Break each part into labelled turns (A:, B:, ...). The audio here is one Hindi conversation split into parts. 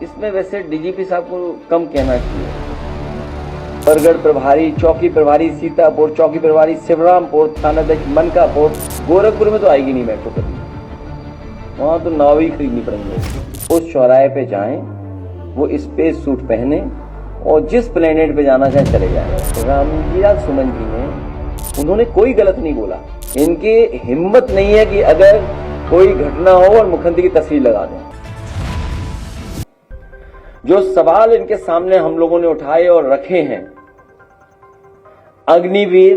A: इसमें वैसे डीजीपी साहब को कम कहना चाहिए। बरगढ़ प्रभारी, चौकी प्रभारी सीतापुर, चौकी प्रभारी शिवरामपुर, थानाध्यक्ष मनकापुर, गोरखपुर में तो आएगी नहीं मेट्रो कभी, वहां तो नाव ही खरीदनी पड़ेंगे। उस चौराहे पे जाएं, वो स्पेस सूट पहने और जिस प्लेनेट पे जाना चाहे चले जाए। रामजीराज सुमन जी ने, उन्होंने कोई गलत नहीं बोला। इनकी हिम्मत नहीं है कि अगर कोई घटना हो और मुख्यमंत्री की तस्वीर लगा दें। जो सवाल इनके सामने हम लोगों ने उठाए और रखे हैं, अग्निवीर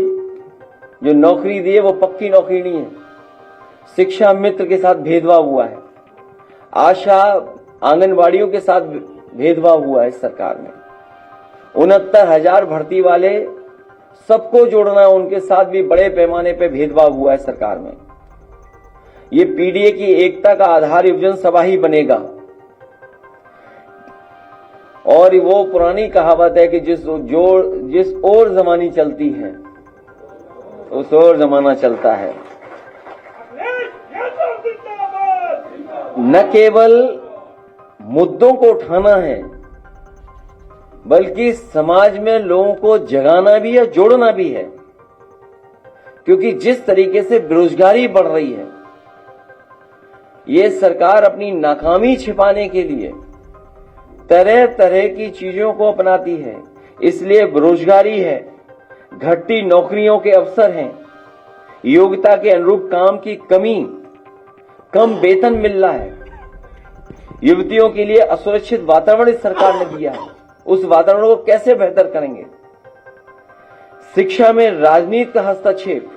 A: जो नौकरी दी है वो पक्की नौकरी नहीं है। शिक्षा मित्र के साथ भेदभाव हुआ है, आशा आंगनबाड़ियों के साथ भेदभाव हुआ है सरकार में। 69,000 भर्ती वाले सबको जोड़ना है, उनके साथ भी बड़े पैमाने पे भेदभाव हुआ है सरकार में। ये पीडीए की एकता का आधार युवजन सभा ही बनेगा। और वो पुरानी कहावत है कि जिस ओर जमानी चलती है उस ओर जमाना चलता है। न केवल मुद्दों को उठाना है बल्कि समाज में लोगों को जगाना भी है, जोड़ना भी है। क्योंकि जिस तरीके से बेरोजगारी बढ़ रही है, ये सरकार अपनी नाकामी छिपाने के लिए तरह तरह की चीजों को अपनाती है। इसलिए बेरोजगारी है, घटती नौकरियों के अवसर हैं, योग्यता के अनुरूप काम की कमी, कम वेतन मिल रहा है, युवतियों के लिए असुरक्षित वातावरण इस सरकार ने दिया है। उस वातावरण को कैसे बेहतर करेंगे? शिक्षा में राजनीति का हस्तक्षेप,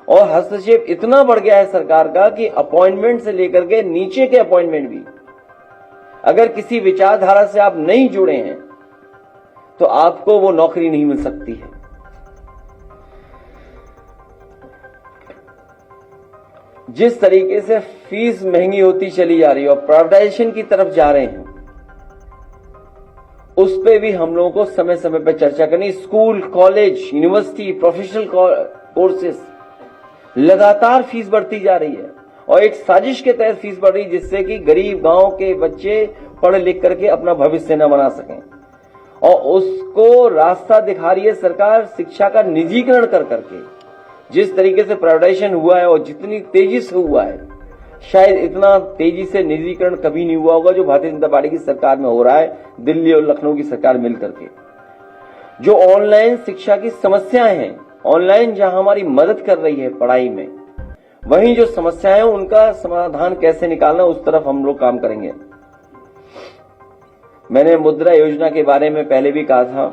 A: और हस्तक्षेप इतना बढ़ गया है सरकार का कि अपॉइंटमेंट से लेकर के नीचे के अपॉइंटमेंट भी, अगर किसी विचारधारा से आप नहीं जुड़े हैं तो आपको वो नौकरी नहीं मिल सकती है। जिस तरीके से फीस महंगी होती चली जा रही है और प्राइवेटाइजेशन की तरफ जा रहे हैं, उस पे भी हम लोगों को समय समय पर चर्चा करनी। School, college, university, professional courses, लगातार फीस बढ़ती जा रही है और एक साजिश के तहत फीस बढ़ रही है जिससे कि गरीब गांव के बच्चे पढ़ लिख करके अपना भविष्य न बना सकें। और उसको रास्ता दिखा रही है सरकार शिक्षा का निजीकरण कर करके। जिस तरीके से प्राइवेटाइजेशन हुआ है और जितनी तेजी से हुआ है, शायद इतना तेजी से निजीकरण कभी नहीं हुआ होगा जो भारतीय जनता पार्टी की सरकार में हो रहा है, दिल्ली और लखनऊ की सरकार मिलकर के। जो ऑनलाइन शिक्षा की समस्याएं हैं, ऑनलाइन जहां हमारी मदद कर रही है पढ़ाई में, वहीं जो समस्याएं हैं उनका समाधान कैसे निकालना, उस तरफ हम लोग काम करेंगे। मैंने मुद्रा योजना के बारे में पहले भी कहा था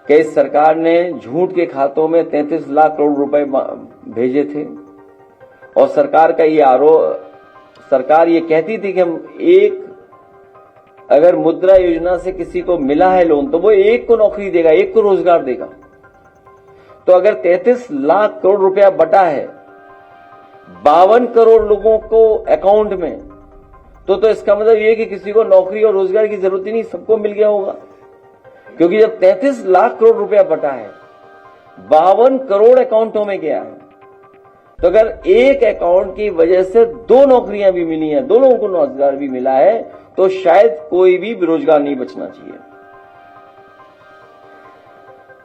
A: कि इस सरकार ने झूठ के खातों में 33 लाख करोड़ रुपए भेजे थे और सरकार का ये आरोप, सरकार ये कहती थी कि हम अगर मुद्रा योजना से किसी को मिला है लोन तो वो एक को नौकरी देगा, एक को रोजगार देगा। तो अगर 33 लाख करोड़ रुपया बटा है 52 करोड़ लोगों को अकाउंट में, तो इसका मतलब ये कि किसी को नौकरी और रोजगार की जरूरत ही नहीं, सबको मिल गया होगा। क्योंकि जब 33 लाख करोड़ रुपया बटा है, 52 करोड़ अकाउंटों में गया है, तो अगर एक अकाउंट की वजह से 2 नौकरियां भी मिली हैं, 2 लोगों को रोजगार भी मिला है, तो शायद कोई भी बेरोजगार नहीं बचना चाहिए।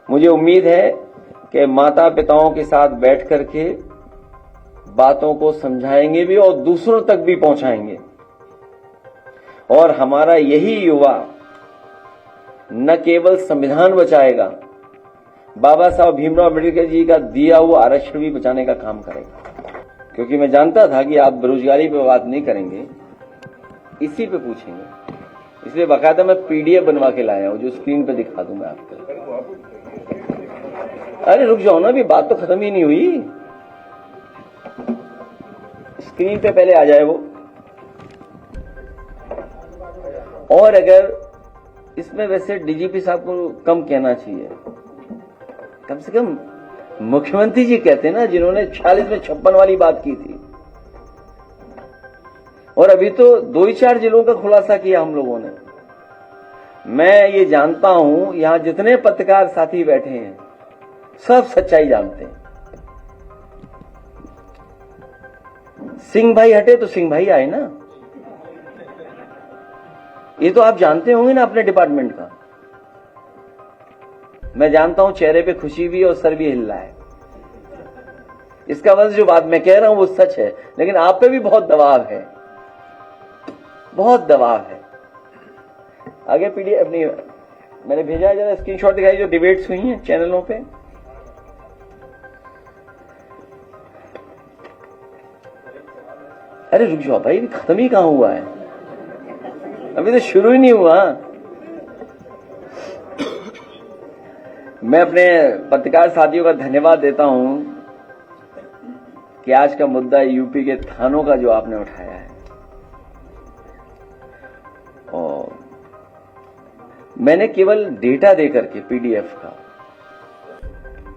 A: मुझे उम्मीद है कि माता पिताओं के साथ बैठ करके बातों को समझाएंगे भी और दूसरों तक भी पहुंचाएंगे। और हमारा यही युवा न केवल संविधान बचाएगा, बाबा साहब भीमराव अम्बेडकर जी का दिया हुआ आरक्षण भी बचाने का काम करेगा। क्योंकि मैं जानता था कि आप बेरोजगारी पे बात नहीं करेंगे, इसी पे पूछेंगे, इसलिए बाकायदा मैं पीडीएफ बनवा के लाया हूं जो स्क्रीन पे दिखा दूंगा आपको। अरे रुक जाओ ना, अभी बात तो खत्म ही नहीं हुई, स्क्रीन पे पहले आ जाए वो। और अगर इसमें वैसे डीजीपी साहब को कम कहना चाहिए, कम से कम मुख्यमंत्री जी कहते हैं ना, जिन्होंने 46 में 56 वाली बात की थी। और अभी तो 2-4 जिलों का खुलासा किया हम लोगों ने। मैं ये जानता हूं, यहां जितने पत्रकार साथी बैठे हैं सब सच्चाई जानते हैं। सिंह भाई हटे तो सिंह भाई आए ना, ये तो आप जानते होंगे ना अपने डिपार्टमेंट का। मैं जानता हूं चेहरे पे खुशी भी है और सर भी हिल रहा है। इसका मतलब जो बात मैं कह रहा हूं वो सच है, लेकिन आप पे भी बहुत दबाव है, बहुत दबाव है। आगे पीडीएफ अपनी मैंने भेजा है, जरा स्क्रीनशॉट दिखाई जो डिबेट्स हुई हैं चैनलों पे। अरे रुक जाओ भाई, खत्म ही कहां हुआ है, अभी तो शुरू ही नहीं हुआ। मैं अपने पत्रकार साथियों का धन्यवाद देता हूं कि आज का मुद्दा यूपी के थानों का जो आपने उठाया है। और मैंने केवल डेटा देकर के पीडीएफ का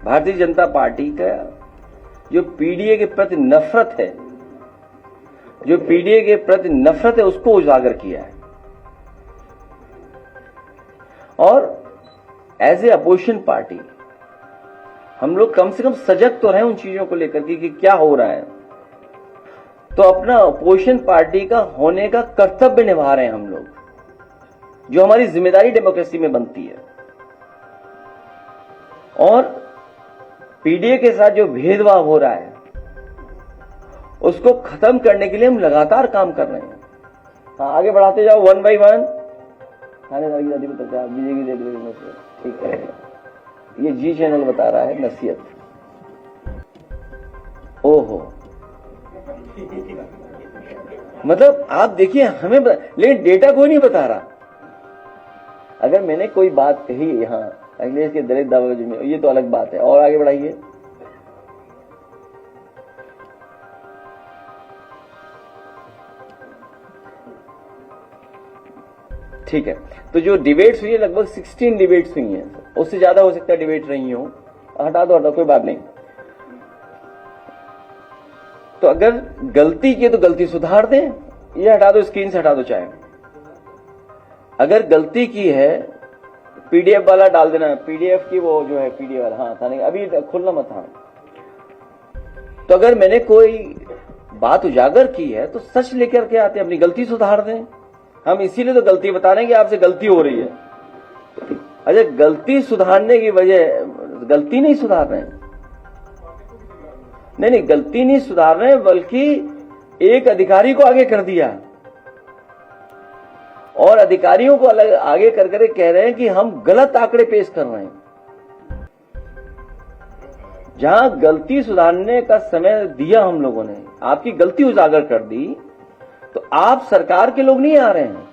A: भारतीय जनता पार्टी का जो पीडीए के प्रति नफरत है, जो पीडीए के प्रति नफरत है, उसको उजागर किया है। और एज ए अपोजिशन पार्टी हम लोग कम से कम सजग तो रहे उन चीजों को लेकर के कि क्या हो रहा है। तो अपना अपोजिशन पार्टी का होने का कर्तव्य निभा रहे हैं हम लोग, जो हमारी जिम्मेदारी डेमोक्रेसी में बनती है। और पीडीए के साथ जो भेदभाव हो रहा है उसको खत्म करने के लिए हम लगातार काम कर रहे हैं। हाँ, आगे बढ़ाते जाओ वन बाई वन। थानेदार की जाति पत्रकार बीजेपी देख रहे से ठीक है, ये जी चैनल बता रहा है नसीहत। ओहो, मतलब आप देखिए हमें लेकिन डेटा कोई नहीं बता रहा। अगर मैंने कोई बात कही यहां अखिलेश के दलित दावेदारी में, ये तो अलग बात है। और आगे बढ़ाइए। ठीक है, तो जो डिबेट्स हुई है लगभग 16 डिबेट्स हुई हैं, उससे ज्यादा हो सकता है डिबेट रही हो। हटा दो कोई बात नहीं। तो अगर गलती की तो गलती सुधार दें, ये हटा दो, स्क्रीन से हटा दो चाहे। अगर गलती की है पीडीएफ वाला डाल देना, पीडीएफ की वो जो है पीडीएफ वाला, हाँ था नहीं अभी खुलना मत। हाँ, तो अगर मैंने कोई बात उजागर की है तो सच लेकर के आते, अपनी गलती सुधार दें। हम इसीलिए तो गलती बता रहे हैं कि आपसे गलती हो रही है। अच्छा, गलती सुधारने की वजह, गलती नहीं सुधार रहे हैं, नहीं गलती नहीं सुधार रहे हैं, बल्कि एक अधिकारी को आगे कर दिया और अधिकारियों को अलग आगे कर कर कह रहे हैं कि हम गलत आंकड़े पेश कर रहे हैं। जहां गलती सुधारने का समय दिया हम लोगों ने, आपकी गलती उजागर कर दी, तो आप सरकार के लोग नहीं आ रहे हैं,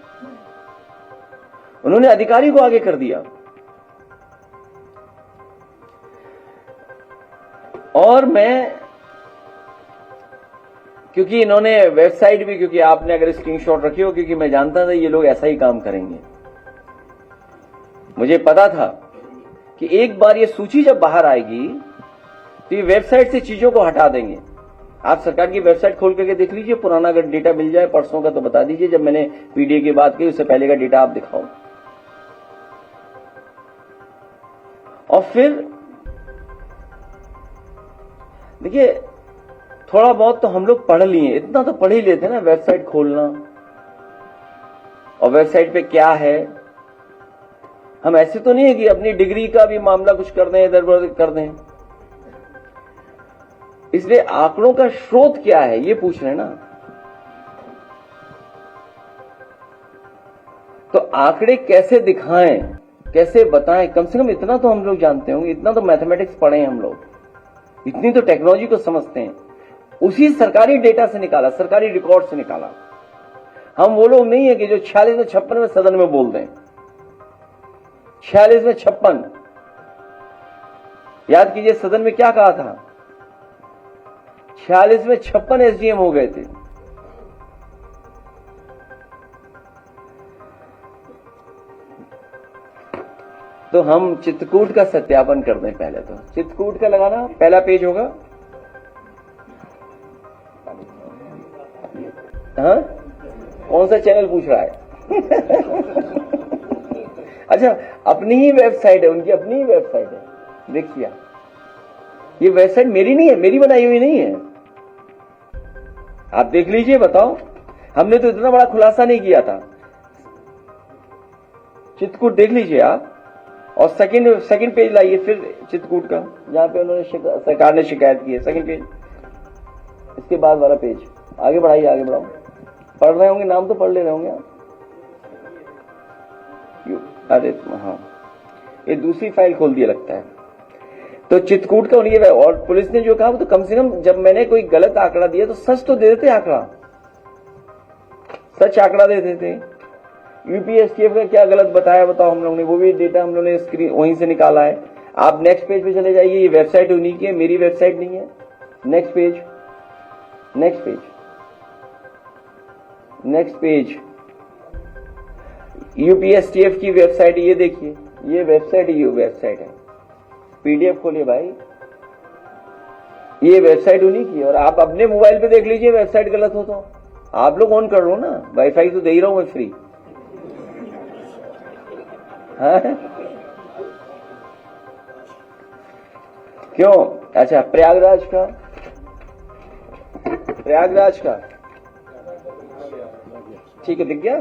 A: उन्होंने अधिकारी को आगे कर दिया। और मैं, क्योंकि इन्होंने वेबसाइट भी, क्योंकि आपने अगर स्क्रीनशॉट रखी हो, क्योंकि मैं जानता था ये लोग ऐसा ही काम करेंगे। मुझे पता था कि एक बार ये सूची जब बाहर आएगी तो ये वेबसाइट से चीजों को हटा देंगे। आप सरकार की वेबसाइट खोल करके देख लीजिए, पुराना अगर डेटा मिल जाए परसों का तो बता दीजिए। जब मैंने पीडीए की बात की उससे पहले का डेटा आप दिखाओ। और फिर देखिए, थोड़ा बहुत तो हम लोग पढ़ लिए, इतना तो पढ़ ही लेते ना, वेबसाइट खोलना और वेबसाइट पे क्या है। हम ऐसे तो नहीं है कि अपनी डिग्री का भी मामला कुछ कर दें, इधर उधर कर दें। इसलिए आंकड़ों का स्रोत क्या है ये पूछ रहे हैं ना। तो आंकड़े कैसे दिखाएं, कैसे बताएं, कम से कम इतना तो हम लोग जानते होंगे, इतना तो मैथमेटिक्स पढ़े हैं हम लोग, इतनी तो टेक्नोलॉजी को समझते हैं। उसी सरकारी डेटा से निकाला, सरकारी रिकॉर्ड से निकाला। हम वो लोग नहीं है कि जो 46 में 56 में सदन में बोल दें। 46 में 56, याद कीजिए सदन में क्या कहा था, 46 में 56 एसडीएम हो गए थे। तो हम चित्रकूट का सत्यापन कर दें पहले। तो चित्रकूट का लगाना, पहला पेज होगा। हाँ, कौन सा चैनल पूछ रहा है? अच्छा, अपनी ही वेबसाइट है, उनकी अपनी ही वेबसाइट है, देखिए। ये वेबसाइट मेरी नहीं है, मेरी बनाई हुई नहीं है, आप देख लीजिए, बताओ। हमने तो इतना बड़ा खुलासा नहीं किया था। चित्रकूट देख लीजिए आप, और सेकंड पेज लाइए फिर चित्रकूट का, जहां पे उन्होंने सरकार ने शिकायत की है, सेकंड पेज, इसके बाद वाला पेज, आगे बढ़ाइए, आगे बढ़ाओ, पढ़ रहे होंगे, नाम तो पढ़ ले रहे होंगे आप। अरे हाँ, ये दूसरी फाइल खोल दिया लगता है। तो चित्रकूट का ये, और पुलिस ने जो कहा वो तो कम से कम, जब मैंने कोई गलत आंकड़ा दिया तो सच तो दे देते, आंकड़ा सच आंकड़ा दे देते। यूपीएसटीएफ का क्या गलत बताया बताओ, हम लोग ने वो भी डेटा हम लोग ने स्क्रीन वहीं से निकाला है। आप नेक्स्ट पेज पे चले जाइए, ये वेबसाइट उन्हीं की है, मेरी वेबसाइट नहीं है। Next page, next page, next page, UPSTF की वेबसाइट, ये देखिए, ये वेबसाइट, ये वेबसाइट है, पीडीएफ खोलिए भाई, ये वेबसाइट उन्हीं की है। और आप अपने मोबाइल पे देख लीजिए, वेबसाइट गलत हो तो आप लोग ऑन कर लो ना, वाईफाई तो दे ही रहा हूं मैं फ्री। हाँ? क्यों? अच्छा, प्रयागराज का, प्रयागराज का ठीक है, दिख गया,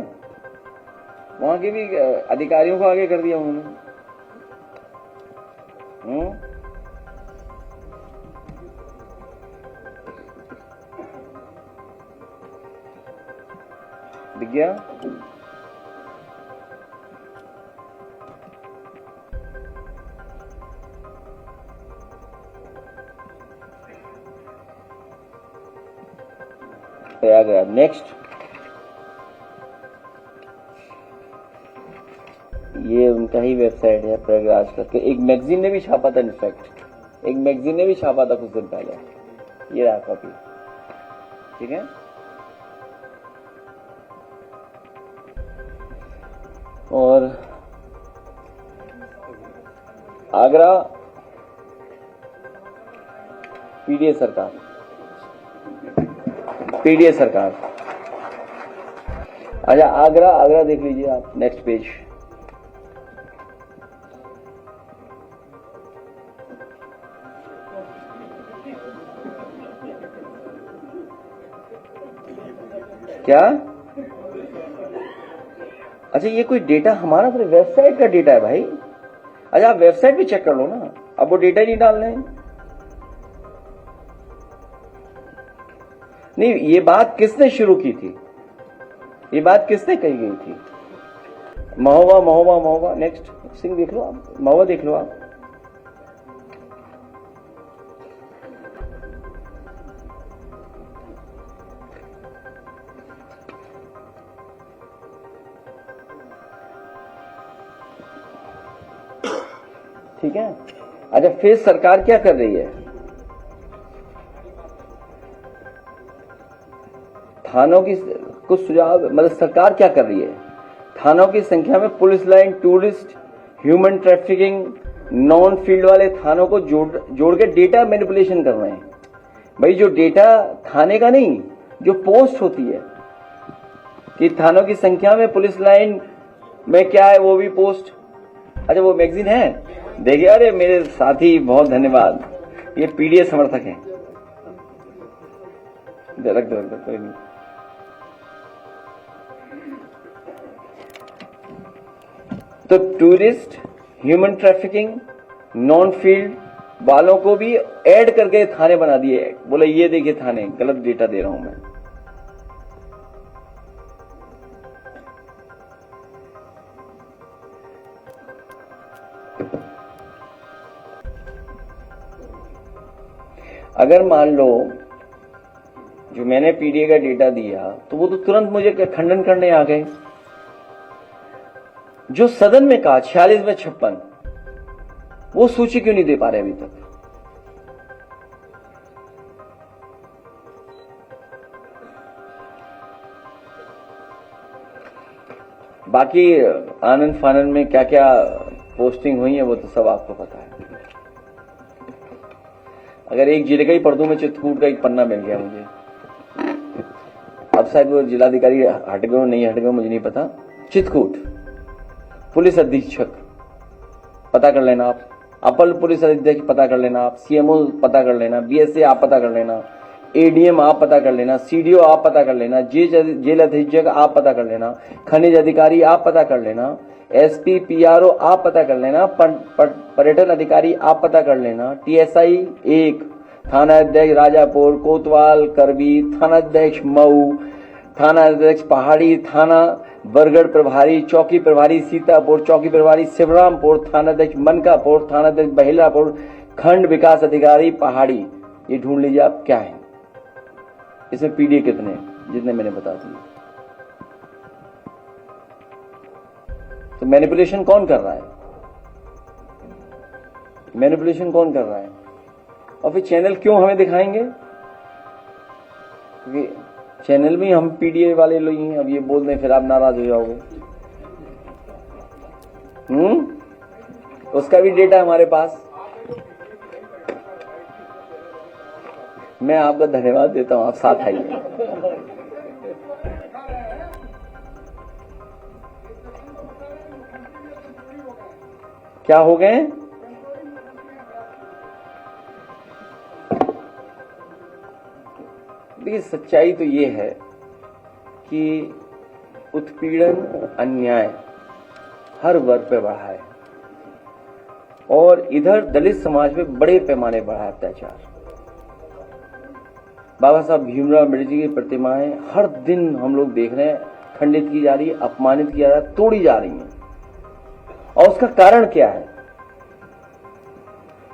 A: वहां के भी अधिकारियों को आगे कर दिया उन्होंने। दिख गया? प्रयागराज, नेक्स्ट, ये उनका ही वेबसाइट है प्रयागराज का। एक मैगजीन ने भी छापा था, इनफैक्ट एक मैगजीन ने भी छापा था कुछ दिन पहले, ये रहा कॉपी, ठीक है। और आगरा पीडीए सरकार, पीडीए सरकार, अच्छा आगरा, आगरा देख लीजिए आप, नेक्स्ट पेज, क्या? अच्छा, ये कोई डेटा हमारा तो वेबसाइट का डेटा है भाई। अच्छा, आप वेबसाइट भी चेक कर लो ना, अब वो डेटा ही नहीं डाल रहे हैं। नहीं, ये बात किसने शुरू की थी, ये बात किसने कही गई थी? महोबा, महोबा, महोबा, नेक्स्ट सिंह देख लो आप, महोबा देख लो आप। ठीक है। अच्छा, फिर सरकार क्या कर रही है? थानों की कुछ सुझाव, मतलब सरकार क्या कर रही है, थानों की संख्या में police line, tourist, human trafficking, non field वाले थानों को जोड़ के डेटा मैनिपुलेशन कर रहे हैं। भाई, जो डेटा थाने का नहीं, जो पोस्ट होती है कि थानों की संख्या में पुलिस लाइन में क्या है, वो भी पोस्ट। अच्छा, वो मैगजीन है, देखिए, अरे मेरे साथी बहुत धन्यवाद, ये पीडीए समर्थक हैं, रख दो कोई नहीं। तो tourist, human trafficking, non field वालों को भी ऐड करके थाने बना दिए, बोले ये देखिए थाने, गलत डेटा दे रहा हूं मैं। अगर मान लो जो मैंने पीडीए का डेटा दिया, तो वो तो तुरंत मुझे खंडन करने आ गए। जो सदन में कहा 46 में 56, वो सूची क्यों नहीं दे पा रहे अभी तक? बाकी आनंद फानन में क्या क्या पोस्टिंग हुई है वो तो सब आपको पता है। अगर एक जिले का ही पढ़ दूं मैं, चित्रकूट का एक पन्ना मिल गया मुझे। अब शायद वो जिलाधिकारी हट गए, नहीं हट गए, मुझे नहीं पता। चित्रकूट पुलिस अधीक्षक पता कर लेना आप, अपर पुलिस अधीक्षक पता कर लेना आप, सीएमओ पता कर लेना, बीएसए आप पता कर लेना, एडीएम आप पता कर लेना, सीडीओ आप पता कर लेना, जेल अधीक्षक आप पता कर लेना, खनिज अधिकारी आप पता कर लेना, एसपी, पीआरओ आप पता कर लेना, पर्यटन अधिकारी आप पता कर लेना, टीएसआई 1, थाना अध्यक्ष राजापुर, कोतवाल, करबी, थाना अध्यक्ष मऊ, थाना अध्यक्ष पहाड़ी, थाना बरगढ़ प्रभारी, चौकी प्रभारी सीतापुर, चौकी प्रभारी शिवरामपुर, थाना अध्यक्ष मनकापुर, थाना अध्यक्ष बहिलापुर, खंड विकास अधिकारी पहाड़ी। ये ढूंढ लीजिए आप क्या है, इसमें पीडीए कितने हैं, जितने मैंने बता दिए। तो मैनिपुलेशन कौन कर रहा है? मैनिपुलेशन कौन कर रहा है? और फिर चैनल क्यों हमें दिखाएंगे? क्योंकि चैनल में हम पीडीए वाले लोग हैं। अब ये बोल दें फिर आप नाराज हो जाओगे। उसका भी डेटा हमारे पास। मैं आपका धन्यवाद देता हूं, आप साथ आइए। क्या हो गए? देखिए, सच्चाई तो ये है कि उत्पीड़न, अन्याय हर वर्ग पे बढ़ा है और इधर दलित समाज में बड़े पैमाने बढ़ा है अत्याचार। बाबा साहब भीमराव अम्बेडकर की प्रतिमाएं हर दिन हम लोग देख रहे हैं खंडित की जा रही है, अपमानित किया जा रहा है, तोड़ी जा रही हैं। और उसका कारण क्या है?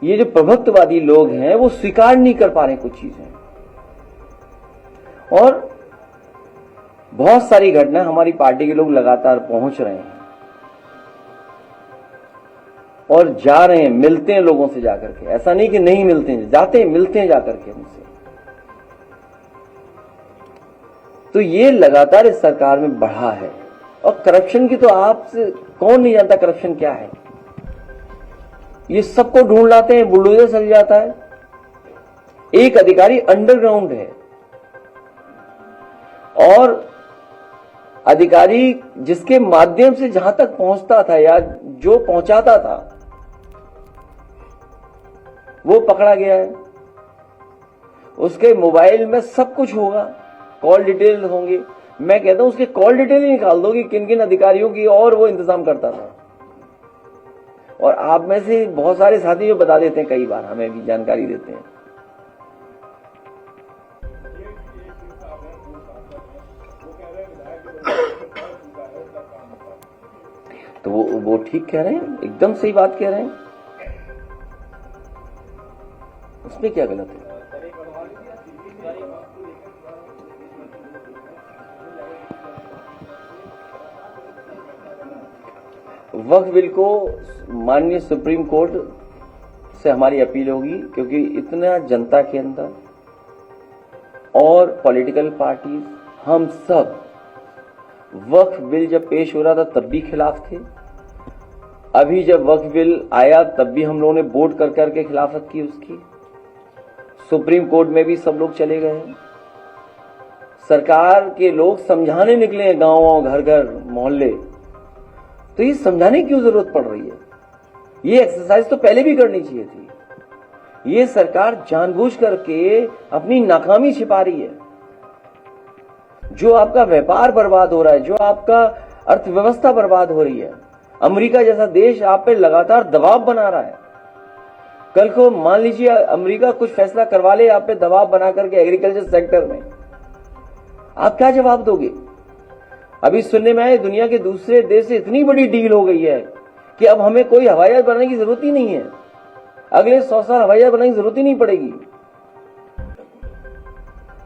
A: ये जो प्रभुत्ववादी लोग हैं वो स्वीकार नहीं कर पा रहे कुछ चीजें, और बहुत सारी घटना हमारी पार्टी के लोग लगातार पहुंच रहे हैं और जा रहे हैं, मिलते हैं लोगों से जाकर के। ऐसा नहीं कि नहीं मिलते हैं, जाते हैं, मिलते हैं जाकर के उनसे। तो ये लगातार इस सरकार में बढ़ा है। और करप्शन की तो आपसे कौन नहीं जानता करप्शन क्या है? ये सबको ढूंढ लाते हैं, बुलडोजर चल जाता है। एक अधिकारी अंडरग्राउंड है और अधिकारी जिसके माध्यम से जहां तक पहुंचता था या जो पहुंचाता था वो पकड़ा गया है। उसके मोबाइल में सब कुछ होगा, कॉल डिटेल होंगे। मैं कहता हूं उसके कॉल डिटेल ही निकाल दो कि किन किन अधिकारियों की और वो इंतजाम करता था। और आप में से बहुत सारे साथी जो बता देते हैं, कई बार हमें भी जानकारी देते हैं। तो वो ठीक कह रहे हैं, एकदम सही बात कह रहे हैं। उसमें क्या गलत है? वक्फ बिल को माननीय सुप्रीम कोर्ट से हमारी अपील होगी, क्योंकि इतना जनता के अंदर और पॉलिटिकल पार्टी हम सब वक्फ बिल जब पेश हो रहा था तब भी खिलाफ थे। अभी जब वक्फ बिल आया तब भी हम लोगों ने वोट कर करके खिलाफत की उसकी। सुप्रीम कोर्ट में भी सब लोग चले गए। सरकार के लोग समझाने निकले गांव, घर घर, मोहल्ले। तो ये समझाने की क्यों जरूरत पड़ रही है? ये एक्सरसाइज तो पहले भी करनी चाहिए थी। ये सरकार जानबूझ करके अपनी नाकामी छिपा रही है। जो आपका व्यापार बर्बाद हो रहा है, जो आपका अर्थव्यवस्था बर्बाद हो रही है, अमेरिका जैसा देश आप पे लगातार दबाव बना रहा है। कल को मान लीजिए अमेरिका कुछ फैसला करवा ले आप पे दबाव बना करके एग्रीकल्चर सेक्टर में, आप क्या जवाब दोगे? अभी सुनने में आए दुनिया के दूसरे देश से इतनी बड़ी डील हो गई है कि अब हमें कोई हवाई जहाज बनाने की जरूरत ही नहीं है। अगले 100 साल हवाई जहाज बनाने की जरूरत ही नहीं पड़ेगी।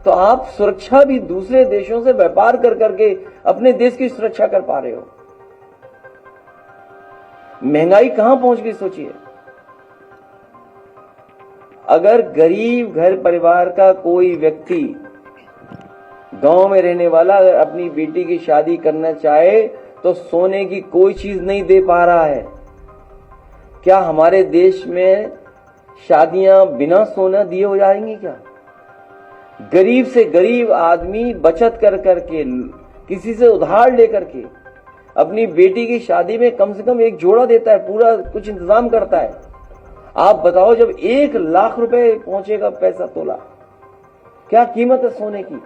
A: तो आप सुरक्षा भी दूसरे देशों से व्यापार कर करके अपने देश की सुरक्षा कर पा रहे हो। महंगाई कहां पहुंच गई सोचिए। अगर गरीब घर परिवार का कोई व्यक्ति, गांव में रहने वाला, अगर अपनी बेटी की शादी करना चाहे तो सोने की कोई चीज नहीं दे पा रहा है। क्या हमारे देश में शादियां बिना सोना दिए हो जाएंगी क्या? गरीब से गरीब आदमी बचत कर करके, किसी से उधार लेकर के अपनी बेटी की शादी में कम से कम एक जोड़ा देता है, पूरा कुछ इंतजाम करता है। आप बताओ, जब 1 लाख रुपए पहुंचेगा पैसा तोला, क्या कीमत है सोने की?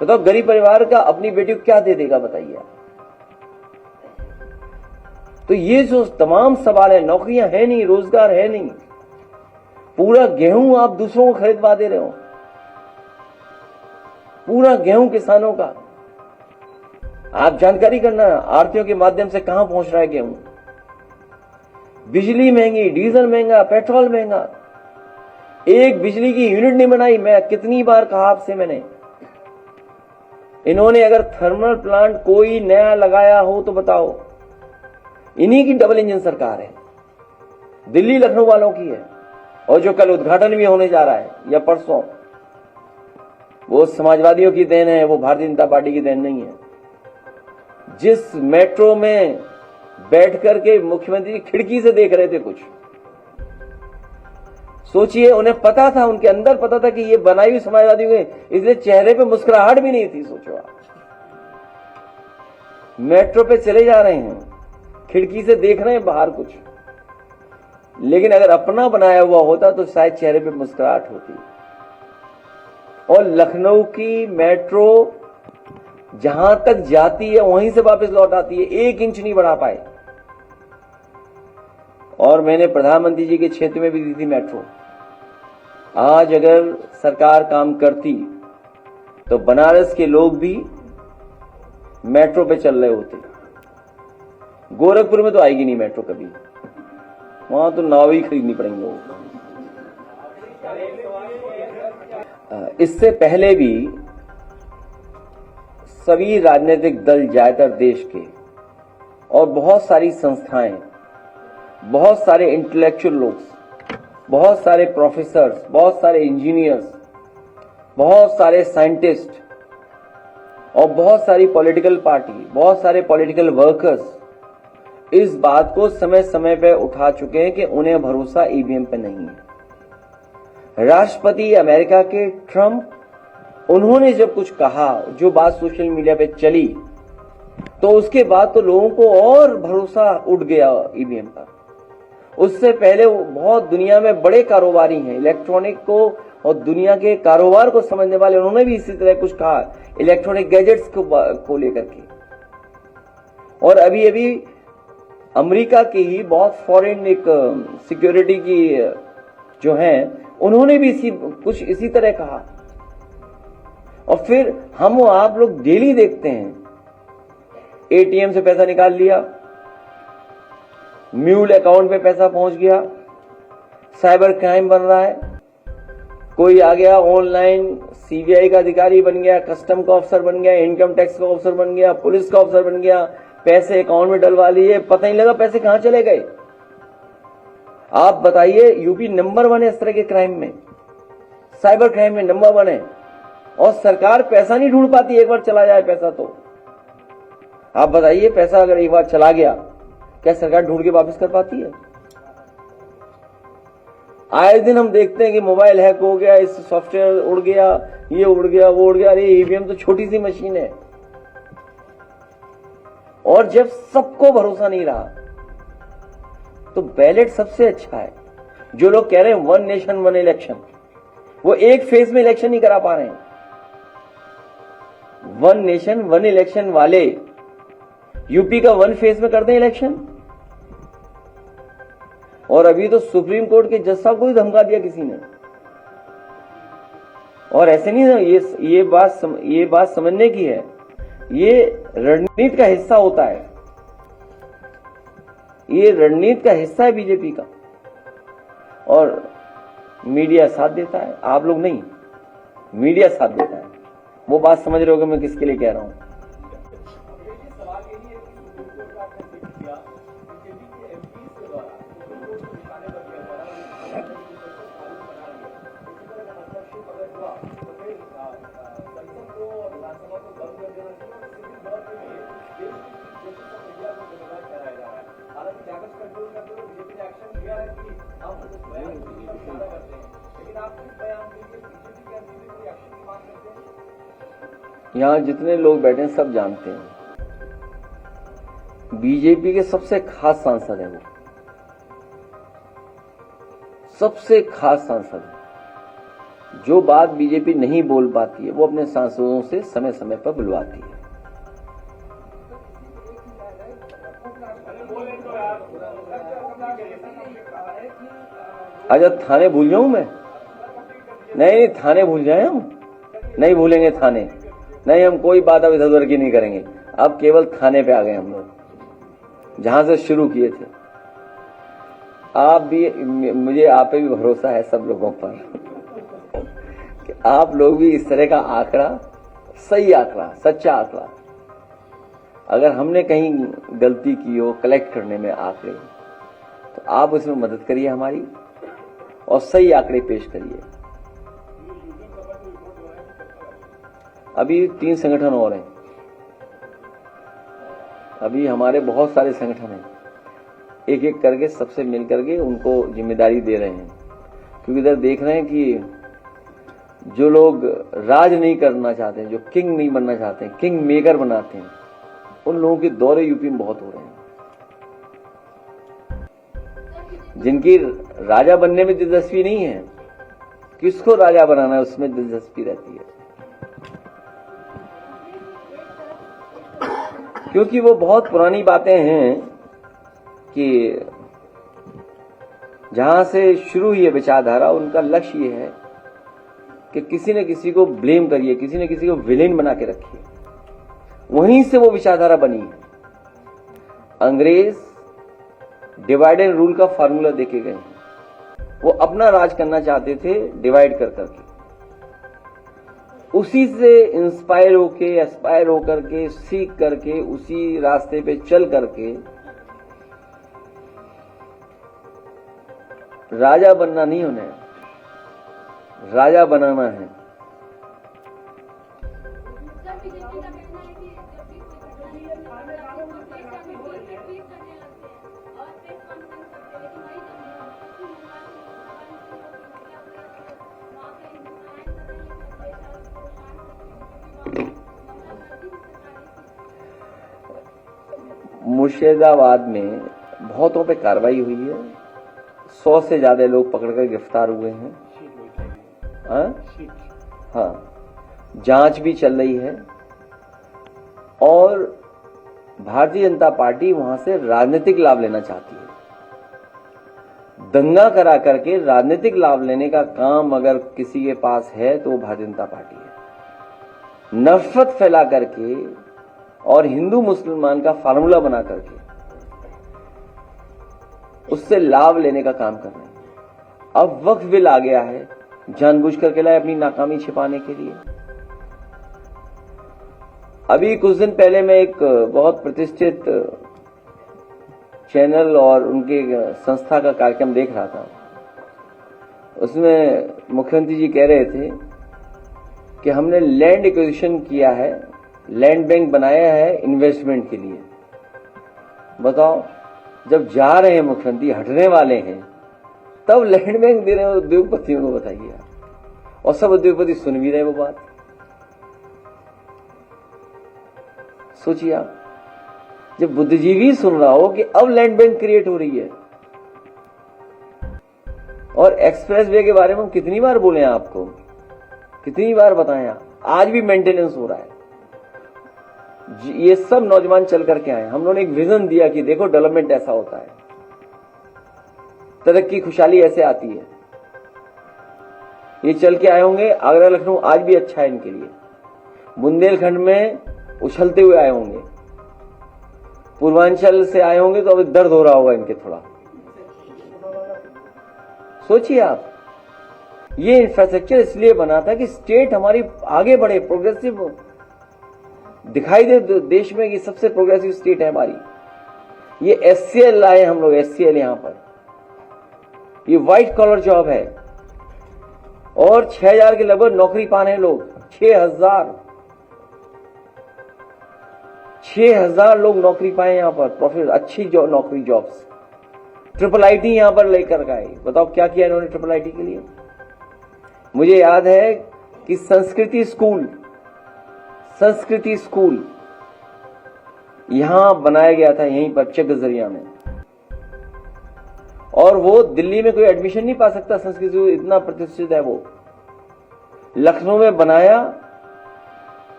A: बताओ, गरीब परिवार का अपनी बेटी को क्या दे देगा बताइए। तो ये जो तमाम सवाल है, नौकरियां है नहीं, रोजगार है नहीं, पूरा गेहूं आप दूसरों को खरीदवा दे रहे हो, पूरा गेहूं किसानों का। आप जानकारी करना, आड़तियों के माध्यम से कहां पहुंच रहा है गेहूं। बिजली महंगी, डीजल महंगा, पेट्रोल महंगा, एक बिजली की यूनिट नहीं बनाई। मैं कितनी बार कहा आपसे मैंने, इन्होंने अगर थर्मल प्लांट कोई नया लगाया हो तो बताओ। इन्हीं की डबल इंजन सरकार है, दिल्ली लखनऊ वालों की है, और जो कल उद्घाटन भी होने जा रहा है या परसों, वो समाजवादियों की देन है, वो भारतीय जनता पार्टी की देन नहीं है। जिस मेट्रो में बैठ करके मुख्यमंत्री खिड़की से देख रहे थे कुछ, सोचिए, उन्हें पता था, उनके अंदर पता था कि ये बनाई हुई समाजवादियों के, इसलिए चेहरे पे मुस्कुराहट भी नहीं थी। सोचो आप, मेट्रो पे चले जा रहे हैं, खिड़की से देख रहे हैं बाहर कुछ, लेकिन अगर अपना बनाया हुआ होता तो शायद चेहरे पे मुस्कुराहट होती। और लखनऊ की मेट्रो जहां तक जाती है वहीं से वापस लौट आती है, 1 इंच नहीं बढ़ा पाए। और मैंने प्रधानमंत्री जी के क्षेत्र में भी दी थी मेट्रो। आज अगर सरकार काम करती तो बनारस के लोग भी मेट्रो पे चल रहे होते। गोरखपुर में तो आएगी नहीं मेट्रो कभी, वहां तो नाव ही खरीदनी पड़ेंगी लोगों को। इससे पहले भी सभी राजनीतिक दल, ज्यादातर देश के, और बहुत सारी संस्थाएं, बहुत सारे इंटेलेक्चुअल लोग, बहुत सारे प्रोफेसर्स, बहुत सारे इंजीनियर्स, बहुत सारे साइंटिस्ट और बहुत सारी पॉलिटिकल पार्टी, बहुत सारे पॉलिटिकल वर्कर्स इस बात को समय समय पर उठा चुके हैं कि उन्हें भरोसा ईवीएम पे नहीं है। राष्ट्रपति अमेरिका के ट्रंप, उन्होंने जब कुछ कहा, जो बात सोशल मीडिया पे चली, तो उसके बाद तो लोगों को और भरोसा उठ गया ईवीएम पर। उससे पहले बहुत दुनिया में बड़े कारोबारी हैं इलेक्ट्रॉनिक को और दुनिया के कारोबार को समझने वाले, उन्होंने भी इसी तरह कुछ कहा इलेक्ट्रॉनिक गैजेट्स को लेकर के। और अभी अभी अमेरिका की ही बहुत फॉरेन एक सिक्योरिटी की जो हैं, उन्होंने भी कुछ इसी तरह कहा। और फिर हम आप लोग डेली देखते हैं, एटीएम से पैसा निकाल लिया, म्यूल अकाउंट में पैसा पहुंच गया, साइबर क्राइम बन रहा है, कोई आ गया ऑनलाइन सीबीआई का अधिकारी बन गया, कस्टम का ऑफिसर बन गया, इनकम टैक्स का ऑफिसर बन गया, पुलिस का ऑफिसर बन गया, पैसे अकाउंट में डलवा लिए, पता नहीं लगा पैसे कहां चले गए। आप बताइए, यूपी नंबर 1 है इस तरह के क्राइम में, साइबर क्राइम में नंबर 1 है, और सरकार पैसा नहीं ढूंढ पाती। एक बार चला जाए पैसा तो आप बताइए, पैसा अगर एक बार चला गया, क्या सरकार ढूंढ के वापस कर पाती है? आए दिन हम देखते हैं कि मोबाइल हैक हो गया, इस सॉफ्टवेयर उड़ गया, ये उड़ गया, वो उड़ गया। अरे ईवीएम तो छोटी सी मशीन है। और जब सबको भरोसा नहीं रहा तो बैलेट सबसे अच्छा है। जो लोग कह रहे हैं 1 नेशन 1 इलेक्शन, वो एक फेज में इलेक्शन नहीं करा पा रहे हैं। 1 नेशन 1 इलेक्शन वाले यूपी का 1 फेज में कर दें इलेक्शन। और अभी तो सुप्रीम कोर्ट के जज साहब को ही धमका दिया किसी ने। और ऐसे नहीं ना, ये बात समझने की है, ये रणनीति का हिस्सा होता है, ये रणनीति का हिस्सा है बीजेपी का। और मीडिया साथ देता है, आप लोग नहीं, मीडिया साथ देता है। वो बात समझ रहे होगे मैं किसके लिए कह रहा हूं। यहां जितने लोग बैठे हैं सब जानते हैं, बीजेपी के सबसे खास सांसद हैं वो, सबसे खास सांसद है। जो बात बीजेपी नहीं बोल पाती है वो अपने सांसदों से समय समय पर बुलवाती है। अच्छा, थाने भूल जाऊं मैं? नहीं, थाने भूल जाए हम? नहीं भूलेंगे थाने। नहीं, हम कोई बात अब इधर उधर की नहीं करेंगे। अब केवल थाने पे आ गए हम लोग, जहां से शुरू किए थे। आप भी, मुझे आप पे भी भरोसा है सब लोगों पर कि आप लोग भी इस तरह का आंकड़ा, सही आंकड़ा, सच्चा आंकड़ा, अगर हमने कहीं गलती की हो कलेक्ट करने में आंकड़े, तो आप उसमें मदद करिए हमारी और सही आंकड़े पेश करिए। अभी 3 संगठन और हैं। अभी हमारे बहुत सारे संगठन हैं, एक एक करके सबसे मिल करके उनको जिम्मेदारी दे रहे हैं, क्योंकि इधर देख रहे हैं कि जो लोग राज नहीं करना चाहते हैं, जो किंग नहीं बनना चाहते हैं, किंग मेकर बनाते हैं, उन लोगों के दौरे यूपी में बहुत हो रहे हैं। जिनकी राजा बनने में दिलचस्पी नहीं है, किसको राजा बनाना है उसमें दिलचस्पी रहती है, क्योंकि वो बहुत पुरानी बातें हैं कि जहां से शुरू हुई है विचारधारा, उनका लक्ष्य ये है कि किसी न किसी को ब्लेम करिए, किसी न किसी को विलेन बना के रखिए। वहीं से वो विचारधारा बनी है। अंग्रेज डिवाइड एंड रूल का फार्मूला देके गए हैं। वो अपना राज करना चाहते थे डिवाइड कर करके, उसी से इंस्पायर होके, एस्पायर होकर के, सीख करके, उसी रास्ते पे चल करके राजा बनना नहीं, उन्हें राजा बनाना है। मुर्शिदाबाद में बहुतों पे कार्रवाई हुई है, 100 से ज्यादा लोग पकड़कर गिरफ्तार हुए हैं। हाँ, जांच भी चल रही है और भारतीय जनता पार्टी वहां से राजनीतिक लाभ लेना चाहती है। दंगा करा करके राजनीतिक लाभ लेने का काम अगर किसी के पास है तो वो भारतीय जनता पार्टी है। नफरत फैला करके और हिंदू मुसलमान का फार्मूला बना करके उससे लाभ लेने का काम कर रहे हैं। अब वक्त बिल आ गया है, जानबूझ करके लाए अपनी नाकामी छिपाने के लिए। अभी कुछ दिन पहले मैं एक बहुत प्रतिष्ठित चैनल और उनके संस्था का कार्यक्रम देख रहा था। उसमें मुख्यमंत्री जी कह रहे थे कि हमने लैंड एक्विजिशन किया है, लैंड बैंक बनाया है इन्वेस्टमेंट के लिए। बताओ, जब जा रहे हैं मुख्यमंत्री, हटने वाले हैं, तब लैंड बैंक दे रहे हैं उद्योगपतियों को, बताइए आप। और सब उद्योगपति सुन भी रहे वो बात। सोचिए आप, जब बुद्धिजीवी सुन रहा हो कि अब लैंड बैंक क्रिएट हो रही है। और एक्सप्रेस वे के बारे में हम कितनी बार बोले हैं आपको, कितनी बार बताएं, आज भी मेंटेनेंस हो रहा है। ये सब नौजवान चल करके आए। हम लोगों ने एक विजन दिया कि देखो डेवलपमेंट ऐसा होता है, तरक्की खुशहाली ऐसे आती है। ये चल के आए होंगे। आगरा लखनऊ आज भी अच्छा है इनके लिए। बुंदेलखंड में उछलते हुए आए होंगे, पूर्वांचल से आए होंगे तो अब दर्द हो रहा होगा इनके थोड़ा। सोचिए आप, ये इंफ्रास्ट्रक्चर इसलिए बना था कि स्टेट हमारी आगे बढ़े, प्रोग्रेसिव दिखाई दे देश में कि सबसे प्रोग्रेसिव स्टेट है हमारी। ये एससीएल लाए हम लोग, एससीएल यहां पर। ये व्हाइट कॉलर जॉब है और 6000 के लगभग नौकरी पाने हैं लोग। 6000 लोग नौकरी पाए यहां पर, प्रोफेसर, अच्छी नौकरी, जॉब्स। ट्रिपल आईटी यहां पर लेकर गए। बताओ क्या किया इन्होंने ट्रिपल आईटी के लिए। मुझे याद है कि संस्कृति स्कूल यहां बनाया गया था, यहीं पर चकगजरिया में। और वो दिल्ली में कोई एडमिशन नहीं पा सकता, संस्कृति इतना प्रतिष्ठित है वो। लखनऊ में बनाया,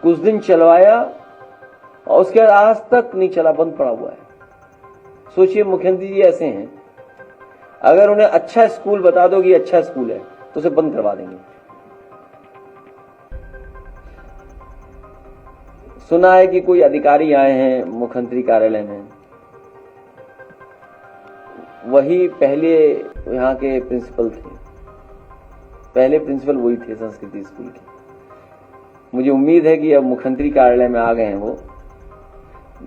A: कुछ दिन चलवाया और उसके बाद आज तक नहीं चला, बंद पड़ा हुआ है। सोचिए मुख्यमंत्री जी ऐसे हैं, अगर उन्हें अच्छा स्कूल बता दो कि अच्छा स्कूल है तो उसे बंद करवा देंगे। सुना है कि कोई अधिकारी आए हैं मुख्यमंत्री कार्यालय में, वही पहले यहाँ के प्रिंसिपल थे, पहले प्रिंसिपल वही थे संस्कृति स्कूल के। मुझे उम्मीद है कि अब मुख्यमंत्री कार्यालय में आ गए हैं वो।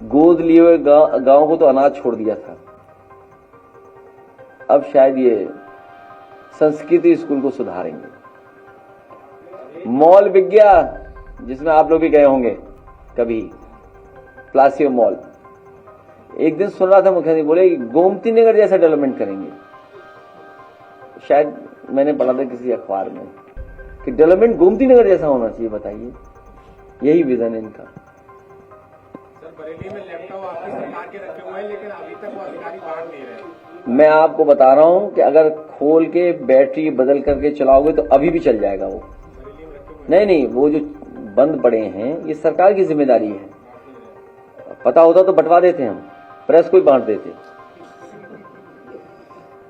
A: गोद लिए हुए गांव को तो अनाज छोड़ दिया था, अब शायद ये संस्कृति स्कूल को सुधारेंगे। मॉल बिक गया, जिसमें आप लोग भी गए होंगे कभी, प्लासियो मॉल। एक दिन सुन रहा था मुख्यमंत्री बोले गोमती नगर जैसा डेवलपमेंट करेंगे। शायद मैंने पढ़ा था किसी अखबार में कि डेवलपमेंट गोमती नगर जैसा होना चाहिए। बताइए, यही विजन है इनका।
B: सर, बरेली में लैपटॉप आपकी सरकार के रखे हुए हैं, लेकिन अभी तक वो अधिकारी बांट नहीं रहे।
A: मैं आपको बता रहा हूं कि अगर खोल के बैटरी बदल करके चलाओगे तो अभी भी चल जाएगा वो। नहीं, वो जो बंद पड़े हैं ये सरकार की जिम्मेदारी है। पता होता तो बंटवा देते हम, प्रेस को ही बांट देते।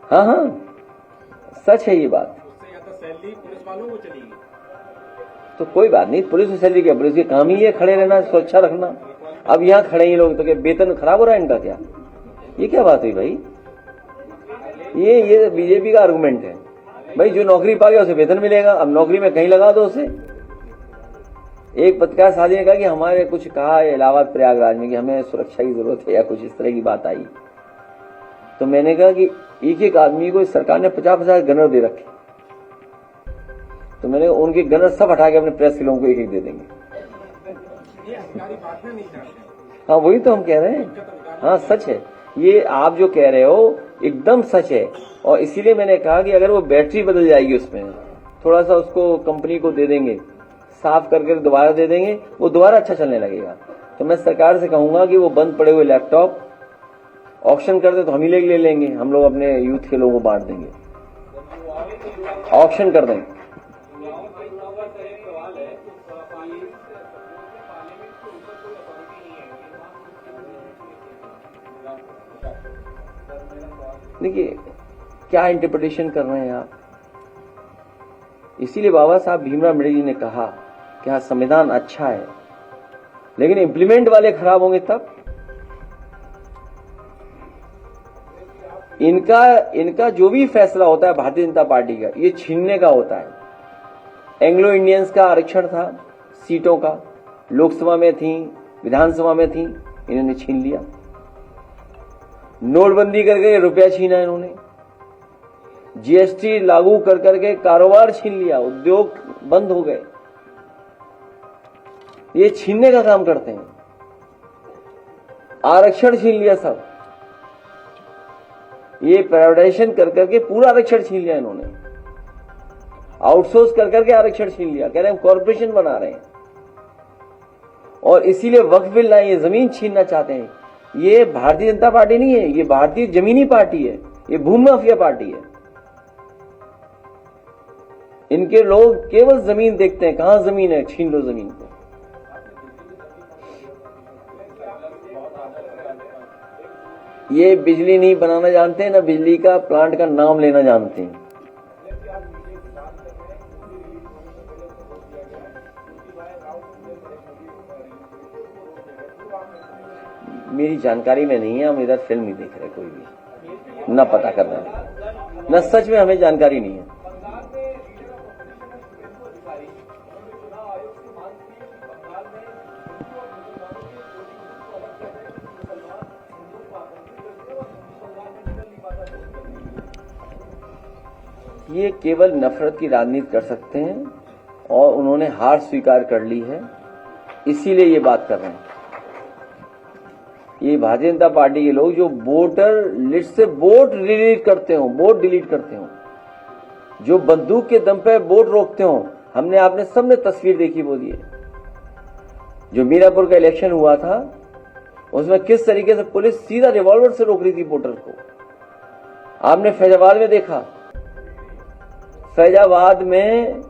A: हाँ, सच है ये बात।
B: उससे या तो सैलरी पुलिस वालों को चलेगी,
A: तो कोई बात नहीं, पुलिस की सैलरी क्या, पुलिस के काम ही है खड़े रहना, सुरक्षा रखना। अब यहाँ खड़े ही लोग तो क्या वेतन खराब हो रहा है इनका क्या? ये क्या बात हुई भाई? ये बीजेपी का आर्गुमेंट है भाई, जो नौकरी पा गया उसे वेतन मिलेगा। अब नौकरी में कहीं लगा दो उसे। एक पत्रकार साथी ने कहा कि हमारे कुछ कहा इलाहाबाद प्रयागराज में कि हमें सुरक्षा की जरूरत है या कुछ इस तरह की बात आई। तो मैंने कहा कि एक एक आदमी को सरकार ने 50-50 गनर दे रखे, तो मैंने उनके गनर सब हटा के अपने प्रेस के लोगों को एक एक दे देंगे। हाँ, वही तो हम कह रहे हैं। हाँ, सच है ये, आप जो कह रहे हो एकदम सच है। और इसीलिए मैंने कहा कि अगर वो बैटरी बदल जाएगी उसमें, थोड़ा सा उसको कंपनी को दे देंगे, साफ करके दोबारा दे देंगे, वो दोबारा अच्छा चलने लगेगा। तो मैं सरकार से कहूंगा कि वो बंद पड़े हुए लैपटॉप ऑक्शन कर दे, तो हम ही ले लेंगे, हम लोग अपने यूथ के लोगों को बांट देंगे, ऑक्शन कर देंगे। देखिए क्या इंटरप्रिटेशन कर रहे हैं आप। इसीलिए बाबा साहब भीमराव अम्बेडकर जी ने कहा कि हाँ संविधान अच्छा है, लेकिन इंप्लीमेंट वाले खराब होंगे तब। इनका जो भी फैसला होता है भारतीय जनता पार्टी का, ये छीनने का होता है। एंग्लो इंडियंस का आरक्षण था सीटों का, लोकसभा में थी, विधानसभा में थी, इन्होंने छीन लिया। नोटबंदी करके रुपया छीना इन्होंने, जीएसटी लागू कर करके कारोबार छीन लिया, उद्योग बंद हो गए। ये छीनने का काम करते हैं। आरक्षण छीन लिया सब, ये प्राइवेटाइजेशन कर करके पूरा आरक्षण छीन लिया इन्होंने, आउटसोर्स कर करके आरक्षण छीन लिया। कह रहे हैं हम कॉर्पोरेशन बना रहे हैं, और इसीलिए वक्फ बिल लाए, ये जमीन छीनना चाहते हैं। ये भारतीय जनता पार्टी नहीं है, ये भारतीय जमीनी पार्टी है, ये भूमि माफिया पार्टी है। इनके लोग केवल जमीन देखते हैं, कहां जमीन है, छीन लो जमीन को। ये बिजली नहीं बनाना जानते हैं, ना बिजली का प्लांट का नाम लेना जानते हैं। मेरी जानकारी में नहीं है, हम इधर फिल्म नहीं देख रहे कोई भी, ना पता कर रहे हैं, ना सच में हमें जानकारी नहीं है। ये केवल नफरत की राजनीति कर सकते हैं, और उन्होंने हार स्वीकार कर ली है, इसीलिए ये बात कर रहे हैं। ये भारतीय जनता पार्टी के लोग जो वोटर लिस्ट से वोट डिलीट करते हो, वोट डिलीट करते हो, जो बंदूक के दम पे वोट रोकते हो, हमने आपने सबने तस्वीर देखी बोलिए। जो मीरापुर का इलेक्शन हुआ था उसमें किस तरीके से पुलिस सीधा रिवॉल्वर से रोक रही थी वोटर को। आपने फैजाबाद में देखा, फैजाबाद में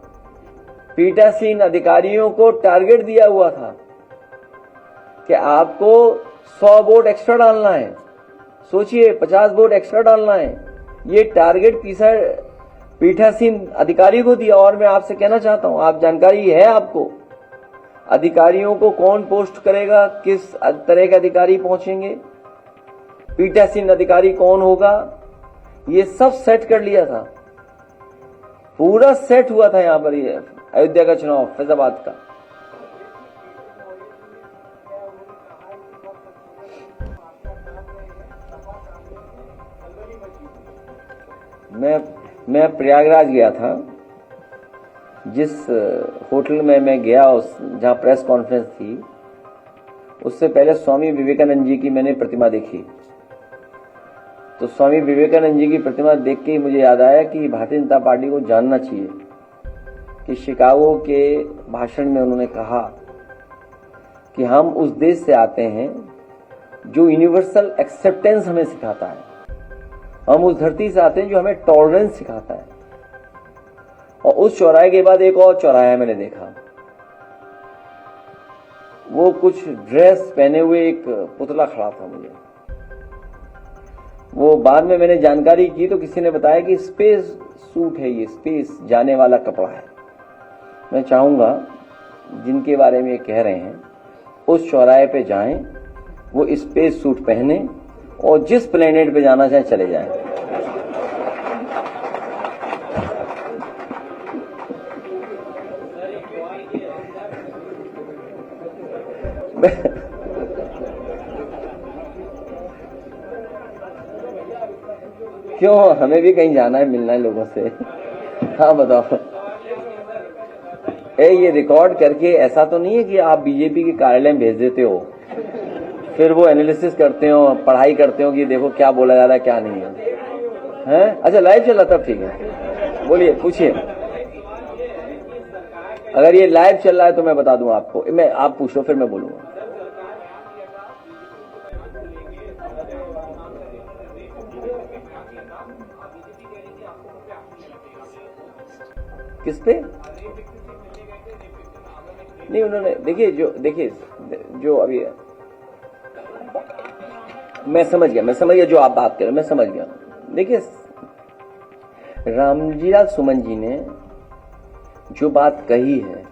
A: पीठासीन अधिकारियों को टारगेट दिया हुआ था कि आपको 100 वोट एक्स्ट्रा डालना है, सोचिए 50 वोट एक्स्ट्रा डालना है, ये टारगेट पीठासीन अधिकारी को दिया। और मैं आपसे कहना चाहता हूं, आप जानकारी है आपको अधिकारियों को कौन पोस्ट करेगा, किस तरह के अधिकारी पहुंचेंगे, पीठासीन अधिकारी कौन होगा, ये सब सेट कर लिया था, पूरा सेट हुआ था। यहां पर ये अयोध्या का चुनाव, फैजाबाद का। मैं प्रयागराज गया था, जिस होटल में मैं गया, जहां प्रेस कॉन्फ्रेंस थी, उससे पहले स्वामी विवेकानंद जी की मैंने प्रतिमा देखी। तो स्वामी विवेकानंद जी की प्रतिमा देख के ही मुझे याद आया कि भारतीय जनता पार्टी को जानना चाहिए कि शिकागो के भाषण में उन्होंने कहा कि हम उस देश से आते हैं जो यूनिवर्सल एक्सेप्टेंस हमें सिखाता है, हम उस धरती से आते हैं जो हमें टॉलरेंस सिखाता है। और उस चौराहे के बाद एक और चौराहा मैंने देखा, वो कुछ ड्रेस पहने हुए एक पुतला खड़ा था। मुझे वो बाद में मैंने जानकारी की तो किसी ने बताया कि स्पेस सूट है, ये स्पेस जाने वाला कपड़ा है। मैं चाहूंगा जिनके बारे में ये कह रहे हैं उस चौराहे पे जाएं, वो स्पेस सूट पहने और जिस प्लेनेट पे जाना चाहे चले जाएं। क्यों, हमें भी कहीं जाना है, मिलना है लोगों से। हाँ बताओ। ये रिकॉर्ड करके ऐसा तो नहीं है कि आप बीजेपी के कार्यालय में भेज देते हो, फिर वो एनालिसिस करते हो, पढ़ाई करते हो कि देखो क्या बोला जा रहा है क्या नहीं है। अच्छा लाइव चल रहा, तब ठीक है, बोलिए पूछिए। अगर ये लाइव चल रहा है तो मैं बता दूं आपको, आप पूछो फिर मैं बोलूंगा। किस पे? नहीं, उन्होंने देखिए जो अभी मैं समझ गया जो आप बात कर रहे हैं, मैं समझ गया। देखिए रामजीलाल सुमन जी ने जो बात कही है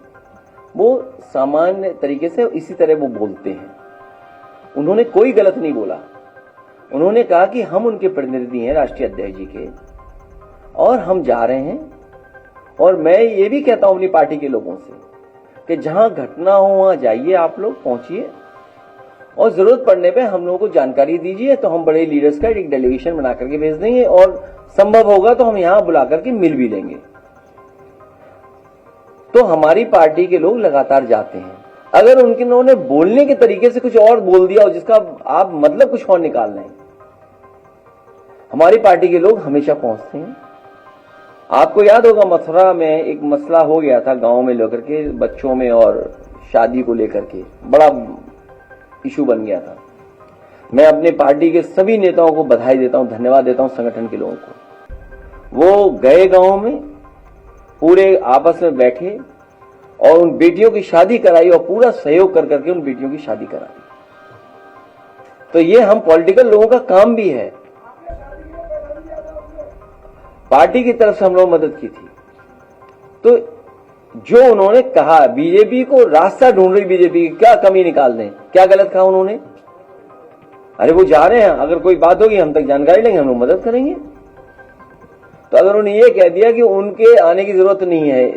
A: वो सामान्य तरीके से इसी तरह वो बोलते हैं, उन्होंने कोई गलत नहीं बोला। उन्होंने कहा कि हम उनके प्रतिनिधि हैं, राष्ट्रीय अध्यक्ष जी के, और हम जा रहे हैं। और मैं ये भी कहता हूं अपनी पार्टी के लोगों से कि जहां घटना हो वहां जाइए, आप लोग पहुंचिए और जरूरत पड़ने पे हम लोगों को जानकारी दीजिए, तो हम बड़े लीडर्स का एक डेलीगेशन बना करके भेज देंगे और संभव होगा तो हम यहां बुला करके मिल भी लेंगे। तो हमारी पार्टी के लोग लगातार जाते हैं। अगर उन्होंने बोलने के तरीके से कुछ और बोल दिया हो जिसका आप मतलब कुछ और निकाल रहे हैं, हमारी पार्टी के लोग हमेशा पहुंचते हैं। आपको याद होगा मथुरा में एक मसला हो गया था गांव में लेकर के, बच्चों में और शादी को लेकर के बड़ा इशू बन गया था। मैं अपने पार्टी के सभी नेताओं को बधाई देता हूं, धन्यवाद देता हूं संगठन के लोगों को। वो गए गांव में, पूरे आपस में बैठे और उन बेटियों की शादी कराई और पूरा सहयोग कर करके उन बेटियों की शादी कराई। तो ये हम पॉलिटिकल लोगों का काम भी है। पार्टी की तरफ से हम लोग मदद की थी। तो जो उन्होंने कहा बीजेपी को रास्ता ढूंढ रही, बीजेपी की क्या कमी निकाल दें, क्या गलत कहा उन्होंने? अरे वो जा रहे हैं, अगर कोई बात होगी हम तक जानकारी लेंगे, हम लोग मदद करेंगे। तो अगर उन्होंने ये कह दिया कि उनके आने की जरूरत नहीं है,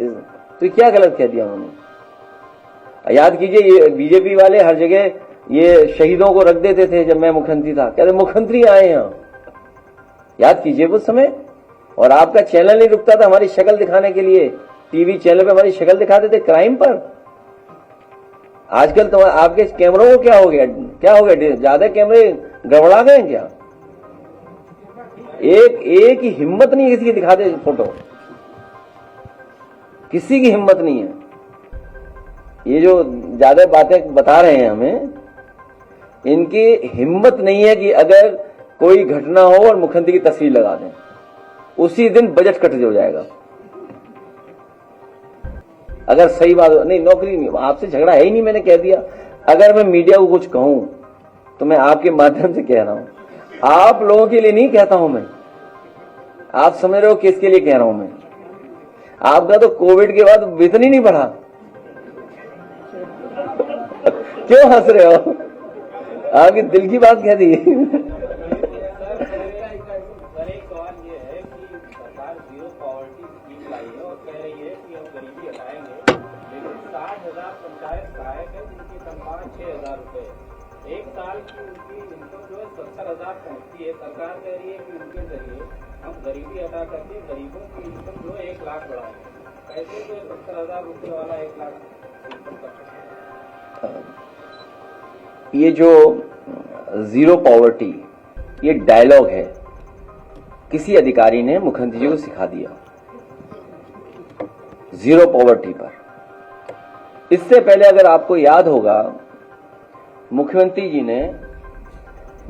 A: तो क्या गलत कह दिया उन्होंने? याद कीजिए, ये बीजेपी वाले हर जगह ये शहीदों को रख देते थे। जब मैं मुख्यमंत्री था कहते मुख्यमंत्री आए यहां, याद कीजिए उस समय। और आपका चैनल नहीं रुकता था हमारी शक्ल दिखाने के लिए, टीवी चैनल पे हमारी शक्ल दिखाते थे क्राइम पर। आजकल तो आपके कैमरों को क्या हो गया, ज्यादा कैमरे गड़बड़ा गए क्या? एक ही हिम्मत नहीं किसी की दिखा दे फोटो, किसी की हिम्मत नहीं है। ये जो ज्यादा बातें बता रहे हैं हमें, इनकी हिम्मत नहीं है कि अगर कोई घटना हो और मुख्यमंत्री की तस्वीर लगा दें, उसी दिन बजट कट हो जाएगा। अगर सही बात नहीं, नौकरी नहीं, आपसे झगड़ा है ही नहीं, मैंने कह दिया। अगर मैं मीडिया को कुछ कहूं तो मैं आपके माध्यम से कह रहा हूं, आप लोगों के लिए नहीं कहता हूं मैं, आप समझ रहे हो किसके लिए कह रहा हूं मैं। आपका तो कोविड के बाद वेतन ही नहीं बढ़ा। क्यों हंस रहे हो? आपकी दिल की बात कह दी।
B: एक साल की उनकी इनकम जो है 70,000 पहुंचती है। सरकार कह रही है कि उनके जरिए हम गरीबी हटा करके गरीबों की इनकम जो है 1 लाख बढ़ाएंगे। कैसे जो 70,000 रुपये वाला 1 लाख इनकम कर सकते हैं?
A: ये जो जीरो पॉवर्टी ये डायलॉग है, किसी अधिकारी ने मुख्यमंत्री जी को सिखा दिया जीरो पॉवर्टी पर। इससे पहले अगर आपको याद होगा, मुख्यमंत्री जी ने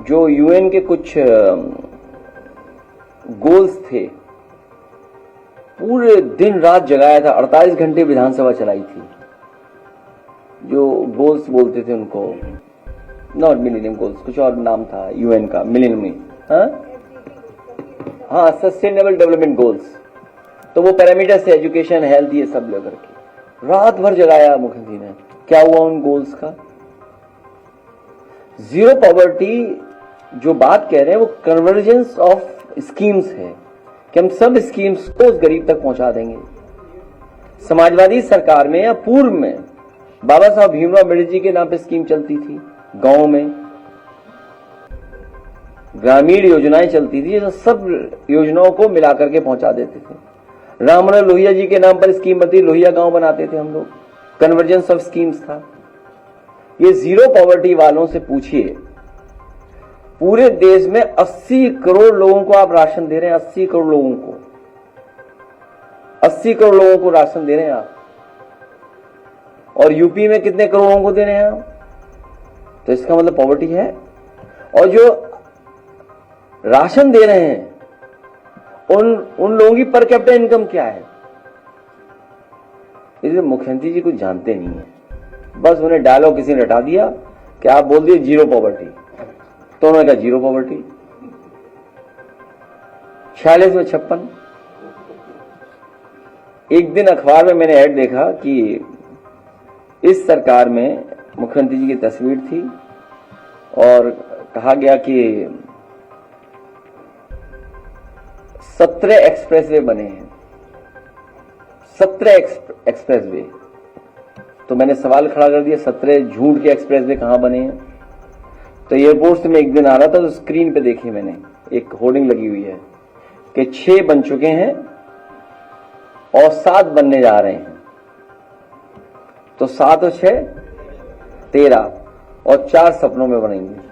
A: जो यूएन के कुछ गोल्स थे, पूरे दिन रात जगाया था, 48 घंटे विधानसभा चलाई थी। जो गोल्स बोलते थे उनको, नॉट मिलेनियम गोल्स, कुछ और नाम था यूएन का, मिलेनियम में, हाँ सस्टेनेबल डेवलपमेंट गोल्स। तो वो पैरामीटर्स थे, एजुकेशन, हेल्थ, ये सब लेकर के रात भर जगाया मुख्यमंत्री ने। क्या हुआ उन गोल्स का? जीरो पॉवर्टी जो बात कह रहे हैं वो कन्वर्जेंस ऑफ स्कीम्स है कि हम सब स्कीम्स को उस गरीब तक पहुंचा देंगे। समाजवादी सरकार में या पूर्व में बाबा साहब भीमराव अम्बेडकर जी के नाम पे स्कीम चलती थी, गांव में ग्रामीण योजनाएं चलती थी, जो सब योजनाओं को मिलाकर के पहुंचा देते थे। राम मनोहर लोहिया जी के नाम पर स्कीम बनती, लोहिया गांव बनाते थे हम लोग, कन्वर्जेंस ऑफ स्कीम्स था। ये जीरो पॉवर्टी वालों से पूछिए, पूरे देश में 80 करोड़ लोगों को आप राशन दे रहे हैं, 80 करोड़ लोगों को, 80 करोड़ लोगों को राशन दे रहे हैं आप। और यूपी में कितने करोड़ों को दे रहे हैं आप? तो इसका मतलब पॉवर्टी है। और जो राशन दे रहे हैं उन लोगों की पर कैपिटा इनकम क्या है? इसलिए मुख्यमंत्री जी कुछ जानते नहीं है, बस उन्हें डायलॉग किसी ने रटा दिया कि आप बोल दिए जीरो पॉवर्टी, तो उन्होंने कहा जीरो पॉवर्टी। 46 में 56। एक दिन अखबार में मैंने ऐड देखा कि इस सरकार में मुख्यमंत्री जी की तस्वीर थी और कहा गया कि 17 एक्सप्रेसवे बने हैं, 17 एक्सप्रेसवे। तो मैंने सवाल खड़ा कर दिया, 17 झूठ के एक्सप्रेसवे कहां बने हैं? तो एयरपोर्ट से मैं एक दिन आ रहा था तो स्क्रीन पे देखी मैंने, एक होर्डिंग लगी हुई है कि 6 बन चुके हैं और 7 बनने जा रहे हैं। तो 7 और 6 13 और 4 सपनों में बनेंगे।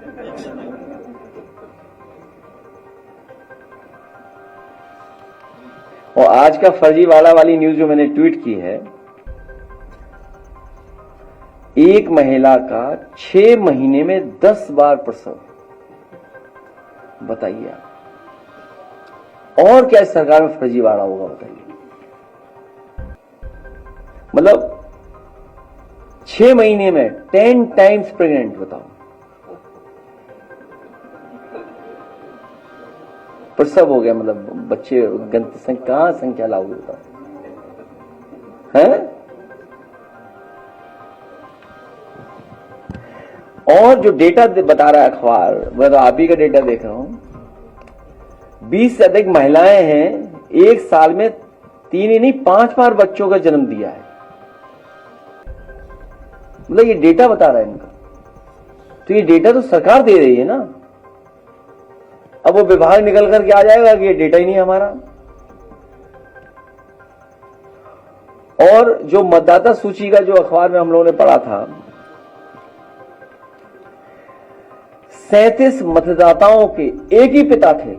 A: और आज का फर्जीवाड़ा वाली न्यूज जो मैंने ट्वीट की है, एक महिला का 6 महीने में 10 बार प्रसव। बताइए और क्या इस सरकार में फर्जीवाड़ा होगा? बताइए। मतलब 6 महीने में 10 टाइम्स प्रेग्नेंट, बताओ। प्रसव हो गया, मतलब बच्चे कहां संख्या लाओगे? बताओ है। और जो डेटा बता रहा है अखबार, मैं तो आप ही का डेटा देख रहा हूं, 20 से अधिक महिलाएं हैं, एक साल में 3 ही नहीं 5 बार बच्चों का जन्म दिया है। मतलब ये डेटा बता रहा है इनका। तो ये डेटा तो सरकार दे रही है ना। अब वो विभाग निकल करके आ जाएगा कि ये डेटा ही नहीं है हमारा। और जो मतदाता सूची का जो अखबार में हम लोगों ने पढ़ा था, 37 मतदाताओं के एक ही पिता थे।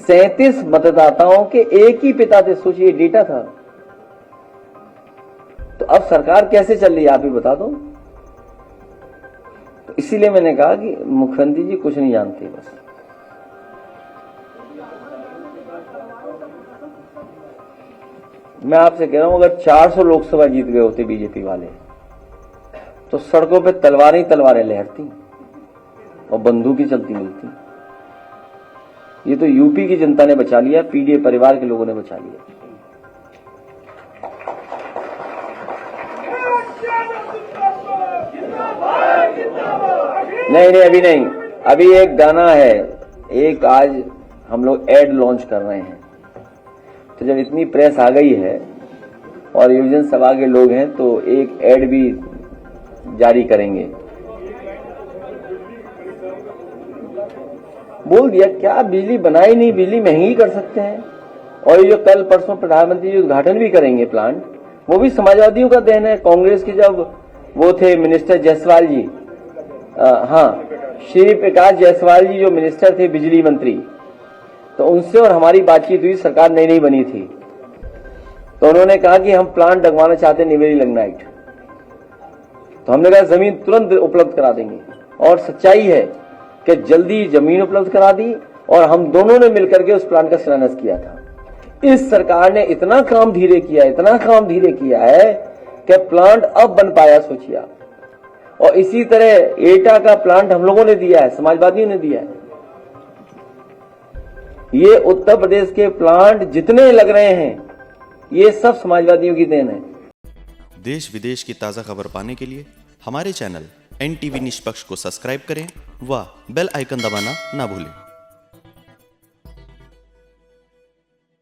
A: 37 मतदाताओं के एक ही पिता थे। सोचिए, डेटा था। तो अब सरकार कैसे चल रही है, आप ही बता दो। तो इसीलिए मैंने कहा कि मुख्यमंत्री जी कुछ नहीं जानते। बस मैं आपसे कह रहा हूं, अगर 400 लोकसभा जीत गए होते बीजेपी वाले, तो सड़कों पे तलवारें ही तलवारें लहरती और बंदूकें चलती मिलती। ये तो यूपी की जनता ने बचा लिया, पीडीए परिवार के लोगों ने बचा लिया। नहीं, अभी नहीं, अभी एक गाना है, एक आज हम लोग एड लॉन्च कर रहे हैं। तो जब इतनी प्रेस आ गई है और युवजन सभा के लोग हैं तो एक एड भी जारी करेंगे। बोल दिया क्या, बिजली बनाई नहीं, बिजली महंगी कर सकते हैं। और ये जो कल परसों प्रधानमंत्री जी उद्घाटन भी करेंगे प्लांट, वो भी समाजवादियों का देन है। कांग्रेस के जब वो थे मिनिस्टर जायसवाल जी, श्री प्रकाश जायसवाल जी जो मिनिस्टर थे बिजली मंत्री, तो उनसे और हमारी बातचीत हुई, सरकार नई बनी थी, तो उन्होंने कहा कि हम प्लांट लगवाना चाहते हैं निवेली लिग्नाइट। तो हमने कहा जमीन तुरंत उपलब्ध करा देंगे। और सच्चाई है कि जल्दी जमीन उपलब्ध करा दी और हम दोनों ने मिलकर के उस प्लांट का शिलान्यास किया था। इस सरकार ने इतना काम धीरे किया है कि प्लांट अब बन पाया, सोचिए। और इसी तरह एटा का प्लांट हम लोगों ने दिया है, समाजवादियों ने दिया है। ये उत्तर प्रदेश के प्लांट जितने लग रहे हैं ये सब समाजवादियों की देन है।
C: देश विदेश की ताज़ा खबर पाने के लिए हमारे चैनल NTV निष्पक्ष को सब्सक्राइब करें व बेल आइकन दबाना ना भूलें।